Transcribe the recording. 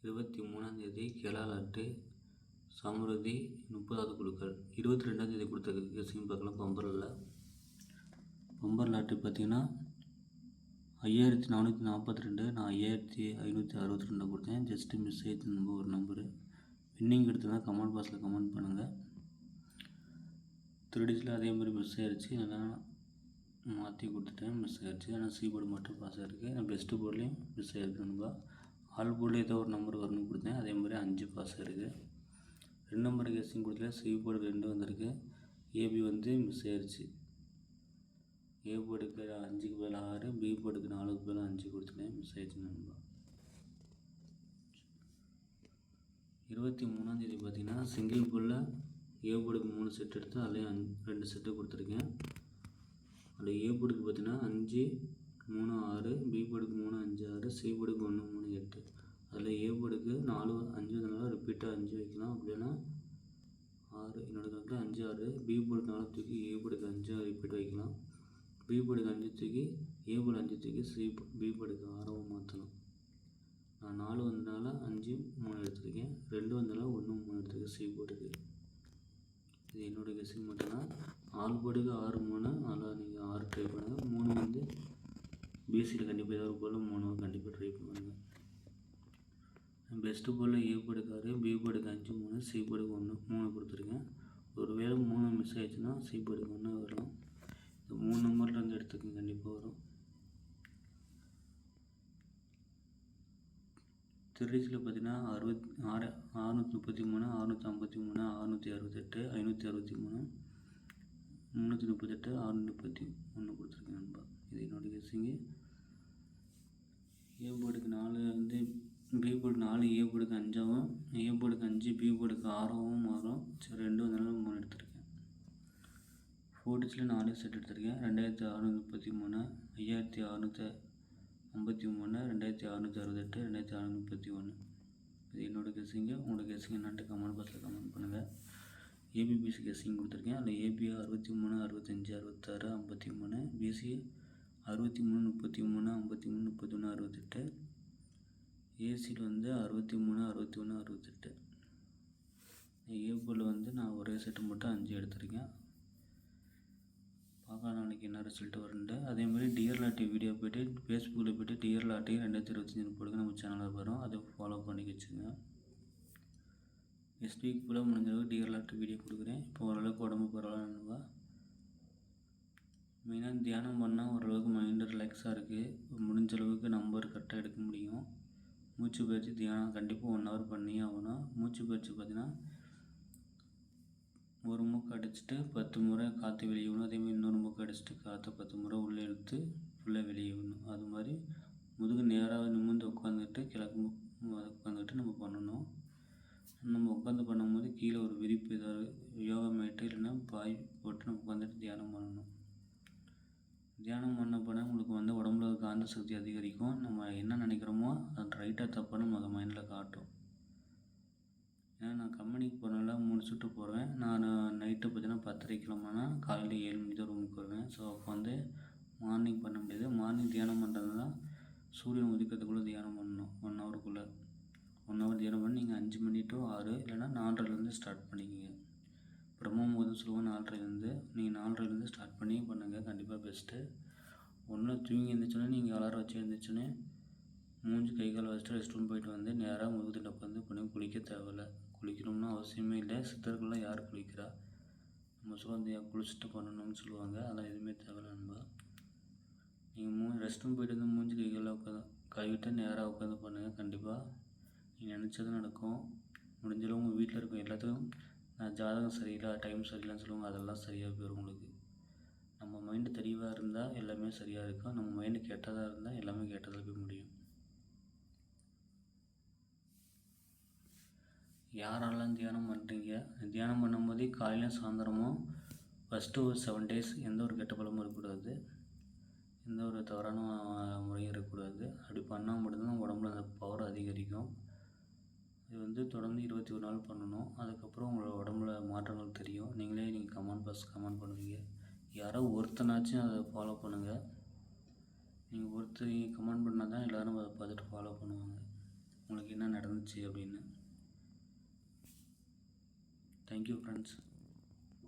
23ஆம் கேலாலாட்டு சமருதி 30வது குழுக்கள். 22ஆம் கொடுத்த கெஸ்ஸிங் பார்க்கலாம். பம்பர் லாட்டு பார்த்தீங்கன்னா 5442, நான் 5562 கொடுத்தேன். ஜஸ்ட்டு மிஸ் ஆகிடுச்சு ஒரு நம்பரு. வின்னிங் எடுத்ததுனா கமெண்ட் பாக்ஸில் கமெண்ட் பண்ணுங்கள். 3Dsல அதே மாதிரி மிஸ் ஆகிடுச்சு, அதனால் மாற்றி கொடுத்துட்டேன். மிஸ் ஆகிடுச்சு. ஆனால் சி போர்டு மட்டும் பாஸ் ஆகிருக்கு. நான் பெஸ்ட்டு போர்ட்லேயும் மிஸ் ஆகிருக்கு நண்பா. ஆல் போர்டில் ஏதோ ஒரு நம்பர் வரணும்னு கொடுத்தேன், அதே மாதிரி 5 பாஸ் ஆகிருக்கு. 2 நம்பர் கெஸ்ஸிங் கொடுத்துல சி போர்டு 2 வந்திருக்கு. ஏபி வந்து மிஸ் ஆகிடுச்சு. ஏ போர்டுக்கு 5க்கு பதில் 6, பி போர்டுக்கு 4க்கு பதில் 5 கொடுத்துட்டேன், மிஸ் ஆகிடுச்சு நண்பா. 23ஆம் பார்த்தீங்கன்னா சிங்கிள் போர்டில் ஏ போர்டுக்கு 3 செட் எடுத்து அதுலேயும் 2 செட்டு கொடுத்துருக்கேன். அதில் ஏ போர்டுக்கு பார்த்தீங்கன்னா 5, 3, 6, பி போர்டுக்கு 3, 5, 6, சி போர்டுக்கு 1, 3, 8. அதில் ஏ போர்டுக்கு 4, 5 வந்தனால ரிப்பீட்டாக 5 வைக்கலாம். அப்படின்னா 6, என்னோட கணக்கில் 5, 6. பி போர்டுக்கு 4 தூக்கி ஏ போர்டுக்கு 5 ரிப்பீட் வைக்கலாம். பி போர்டுக்கு 5 தூக்கி ஏ போர்டு 5 தூக்கி பி போர்டுக்கு 6 மாற்றலாம். நான் 4 வந்தனால 5, 3 எடுத்துருக்கேன். 2 வந்தனால 1, 3 எடுத்துருக்கேன் சி போர்டுக்கு. இது என்னோடய கெஸ்ஸிங் மட்டும்தான். ஆல் போர்டுக்கு 6, 3, அதில் நீங்கள் 6 ட்ரை பண்ணுங்கள். 3 வந்து பிசியில் கண்டிப்பாக ஏதாவது போல் 3 கண்டிப்பாக ட்ரை பண்ணுங்கள். பெஸ்ட்டு போல் ஏ போர்டுக்கு 6, பி போர்டுக்கு 5, 3, சி போர்டுக்கு 1, 3 கொடுத்துருக்கேன். ஒரு வேளை 3 மிஸ் ஆகிடுச்சுன்னா சி போர்டுக்கு 1 வரலாம். இந்த 3 நம்பரில் வந்து எடுத்துக்கோங்க, கண்டிப்பாக வரும். 3Dsல பார்த்தீங்கன்னா 633, 653, 668, 563, 338, 631 கொடுத்துருக்கேன் நண்பா. இது என்னோடய கெஸ்ஸிங்கு. ஏ போர்டுக்கு 4 வந்து பி போர்டு 4, ஏ போர்டுக்கு 5ஆகவும், ஏ போர்டுக்கு 5, பி போர்டுக்கு 6ஆகவும் மாறும். சரி, 2 வந்தாலும் 3 எடுத்திருக்கேன். 4Dsல 4 செட் எடுத்திருக்கேன். 2633, 5653, 2668, 2631. இது என்னோடய கெஸ்ஸிங்கு. உங்களோட கெஸ்ஸிங் என்னான்ட்டு கமெண்ட் பாக்ஸில் கமெண்ட் பண்ணுங்கள். ஏபிபிசி கெஸ்ஸிங் கொடுத்துருக்கேன். அதில் ஏபி 63, 65, 66, 53, பிசி 63, 33, 53, 31, 68, ஏசியில் வந்து 63, 61, 68. ஏ போர்டில் வந்து நான் ஒரே செட்டு மட்டும் 5 எடுத்திருக்கேன். பார்க்கலாம் நாளைக்கு என்ன ரிசல்ட் வரும்ட்டு. அதேமாதிரி டியர் லாட்டி வீடியோ போய்ட்டு ஃபேஸ்புக்கில் போய்ட்டு டியர் லாட்டி 2025 போடுங்க, நம்ம சேனலில் வரும். அதை ஃபாலோ பண்ணி வச்சுங்க. நெக்ஸ்ட் வீக் ஃபுல்லாக முடிஞ்ச அளவுக்கு டியர் லாட்டி வீடியோ கொடுக்குறேன். இப்போ ஓரளவுக்கு உடம்பு பரவாயில்லவா. மெயினாக தியானம் பண்ணால் ஓரளவுக்கு மைண்டு ரிலாக்ஸாக இருக்குது. முடிஞ்ச அளவுக்கு நம்பர் கரெக்டாக எடுக்க முடியும். மூச்சு பயிற்சி தியானம் கண்டிப்பாக 1 hour பண்ணியே ஆகணும். மூச்சு பயிற்சி பார்த்திங்கன்னா ஒரு மூக்கு அடிச்சுட்டு 10 முறை காற்று வெளியே விடணும். அதேமாதிரி இன்னொரு மூக்கு அடிச்சுட்டு காற்றை 10 முறை உள்ளே இழுத்து ஃபுல்லாக வெளியே விடணும். அது மாதிரி முதுகு நேராக நிமிர்ந்து உட்காந்துட்டு கிழக்கு உட்காந்துட்டு நம்ம பண்ணணும். நம்ம உட்காந்து பண்ணும்போது கீழே ஒரு விரிப்பு ஏதாவது யோகா மேட்டு இல்லைன்னா பாய் போட்டு நம்ம உட்காந்துட்டு தியானம் பண்ணணும். தியானம் பண்ண உங்களுக்கு வந்து உடம்புல காந்த சக்தி அதிகரிக்கும். நம்ம என்ன நினைக்கிறோமோ அது ரைட்டாக தப்பாக நம்ம மைண்டில் காட்டும். ஏன்னா நான் கம்பெனிக்கு போகிறனால 3 ஷிஃப்ட்டு போகிறேன். நான் நைட்டு பார்த்தீங்கன்னா 10:30 கிளம்புனா காலையில் 7 மணிக்கு தான் ரூமுக்கு வருவேன். ஸோ அப்போ வந்து மார்னிங் பண்ண முடியாது. மார்னிங் தியானம் பண்ணுறதுனா சூரியன் உதிக்கிறதுக்குள்ளே தியானம் பண்ணணும். 1 ஹவருக்குள்ளே 1 ஹவர் தியானம் பண்ணி நீங்கள் 5 மணி to 6 இல்லைன்னா 4:30லேருந்து ஸ்டார்ட் பண்ணிக்கோங்க. பிரம்ம முகூர்த்தம் சொல்லுவோம் 4:30லேருந்து. நீங்கள் 4:30லேருந்து ஸ்டார்ட் பண்ணி பண்ணுங்கள், கண்டிப்பாக பெஸ்ட்டு. ஒன்றும் தூங்கி எழுந்திரிச்சோன்னே நீங்கள் அலாரம் வச்சு எழுந்திரிச்சோன்னே மூஞ்சி கை கால் வச்சுட்டு ரெஸ்ட் ரூம் போயிட்டு வந்து நேராக முதுகுத்தண்டை உட்காந்து பண்ணி குளிக்க தேவையில்ல. குளிக்கணும்னு அவசியமே இல்லை. சித்தர்கள்லாம் யார் குளிக்கிறா? நம்ம சொல்ல குளிச்சுட்டு பண்ணணும்னு சொல்லுவாங்க. அதெல்லாம் எதுவுமே தேவையில்ல நண்பா. நீங்கள் ரெஸ்ட் ரூம் போயிட்டு வந்து மூஞ்சி கை கால் உட்காந்து கழுவிட்டு நேராக உட்காந்து பண்ணுங்கள். கண்டிப்பாக நீங்கள் நினச்சது நடக்கும். முடிஞ்சளவு உங்கள் வீட்டில் இருக்கும் எல்லாத்துக்கும் ஜாதகம் சரியில்லை, டைம் சரியில்லைன்னு சொல்லுவாங்க. அதெல்லாம் சரியாக போயிடும் உங்களுக்கு. நம்ம மைண்டு தெளிவாக இருந்தால் எல்லாமே சரியாக இருக்கும். நம்ம மைண்டு கெட்டதாக இருந்தால் எல்லாமே கெட்டதாக போய் முடியும். யாரெல்லாம் தியானம் பண்ணுறீங்க, தியானம் பண்ணும்போதே காலையிலும் சாயந்தரமும் ஃபஸ்ட்டு ஒரு 7 days எந்த ஒரு கெட்ட பழமும் இருக்கக்கூடாது, எந்த ஒரு தவறான முறையும் இருக்கக்கூடாது. அப்படி பண்ணால் மட்டும்தான் உடம்புல அந்த பவர் அதிகரிக்கும். இது வந்து தொடர்ந்து 21 நாள் பண்ணணும். அதுக்கப்புறம் உங்களோட உடம்புல மாற்றங்கள் தெரியும். நீங்கள் கமெண்ட் பாக்ஸ் கமெண்ட் பண்ணுவீங்க. யாரோ ஒருத்தனாச்சும் அதை ஃபாலோ பண்ணுங்கள். நீங்கள் ஒருத்தர் கமெண்ட் பண்ணால் தான் எல்லோரும் அதை பார்த்துட்டு ஃபாலோ பண்ணுவாங்க. உங்களுக்கு என்ன நடந்துச்சு அப்படின்னு. Thank you friends.